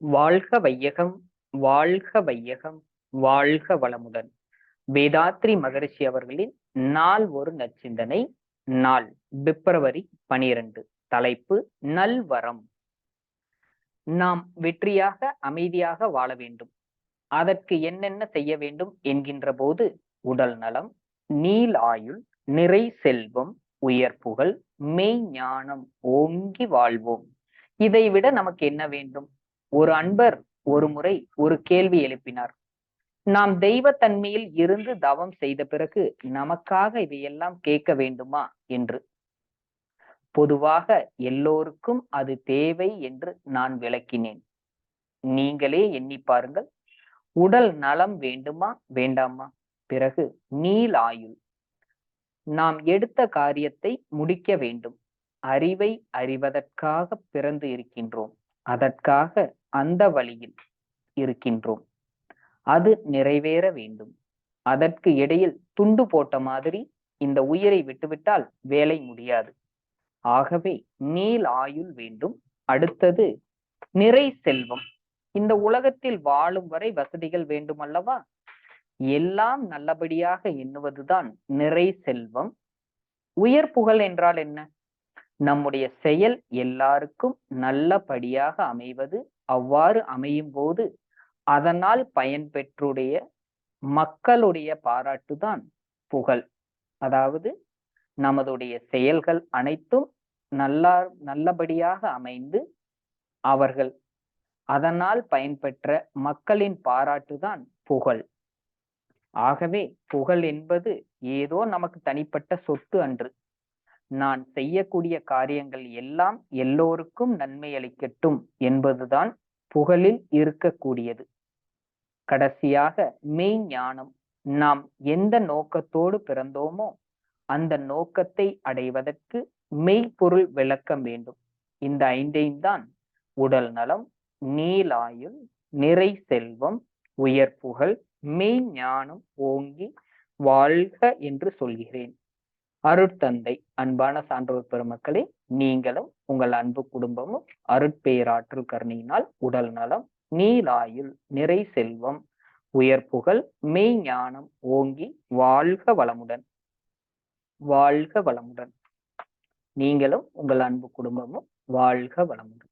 வாழ்க வையகம், வாழ்க வையகம், வாழ்க வளமுடன். வேதாத்ரி மகரிஷி அவர்களின் நாள் ஒரு நற்சிந்தனை. நாள் பிப்ரவரி 12. தலைப்பு நல்வரம். நாம் வெற்றியாக அமைதியாக வாழ வேண்டும். அதற்கு என்னென்ன செய்ய வேண்டும் என்கின்ற போது, உடல் நலம், நீள் ஆயுள், நிறை செல்வம், உயர்ப்புகள், மெய் ஞானம் ஓங்கி வாழ்வோம். இதைவிட நமக்கு என்ன வேண்டும்? ஒரு அன்பர் ஒரு முறை ஒரு கேள்வி எழுப்பினார். நாம் தெய்வத்தன்மையில் இருந்து தவம் செய்த பிறகு நமக்காக இதையெல்லாம் கேட்க வேண்டுமா என்று. பொதுவாக எல்லோருக்கும் அது தேவை என்று நான் விளக்கினேன். நீங்களே எண்ணி பாருங்கள். உடல் நலம் வேண்டுமா வேண்டாமா? பிறகு நீள் ஆயுள். நாம் எடுத்த காரியத்தை முடிக்க வேண்டும். அறிவை அறிவதற்காக பிறந்து இருக்கின்றோம். அதற்காக அந்த வழியில் இருக்கின்றோம். அது நிறைவேற வேண்டும். அதற்கு இடையில் துண்டு போட்ட மாதிரி இந்த உயிரை விட்டுவிட்டால் வேலை முடியாது. ஆகவே நீள் ஆயுள் வேண்டும். அடுத்தது நிறை செல்வம். இந்த உலகத்தில் வாழும் வரை வசதிகள் வேண்டும் அல்லவா? எல்லாம் நல்லபடியாக எண்ணுவதுதான் நிறை செல்வம். உயர் புகழ் என்றால் என்ன? நம்முடைய செயல் எல்லாருக்கும் நல்லபடியாக அமைவது. அவ்வாறு அமையும் போது அதனால் பயன்பெற்றுடைய மக்களுடைய பாராட்டுதான் புகழ். அதாவது நமதுடைய செயல்கள் அனைத்தும் நல்லபடியாக அமைந்து அவர்கள் அதனால் பயன்பெற்ற மக்களின் பாராட்டுதான் புகழ். ஆகவே புகழ் என்பது ஏதோ நமக்கு தனிப்பட்ட சொத்து அன்று. நான் செய்யக்கூடிய காரியங்கள் எல்லாம் எல்லோருக்கும் நன்மை அளிக்கட்டும் என்பதுதான் புகழில் இருக்கக்கூடியது. கடைசியாக மெய் ஞானம். நாம் எந்த நோக்கத்தோடு பிறந்தோமோ அந்த நோக்கத்தை அடைவதற்கு மெய்ப்பொருள் விளக்கம் வேண்டும். இந்த ஐந்தையும் தான் உடல் நலம், நீளாயுள், நிறை செல்வம், உயர் புகழ், மெய் ஞானம் ஓங்கி வாழ்க என்று சொல்கிறேன். அருட்தந்தை. அன்பான சான்றோர் பெருமக்களே, நீங்களும் உங்கள் அன்பு குடும்பமும் அருட்பேராற்றல் கருணையினால் உடல் நலம், நீளாயுள், நிறை செல்வம், உயர் புகழ், மெய் ஞானம் ஓங்கி வாழ்க வளமுடன். வாழ்க வளமுடன். நீங்களும் உங்கள் அன்பு குடும்பமும் வாழ்க வளமுடன்.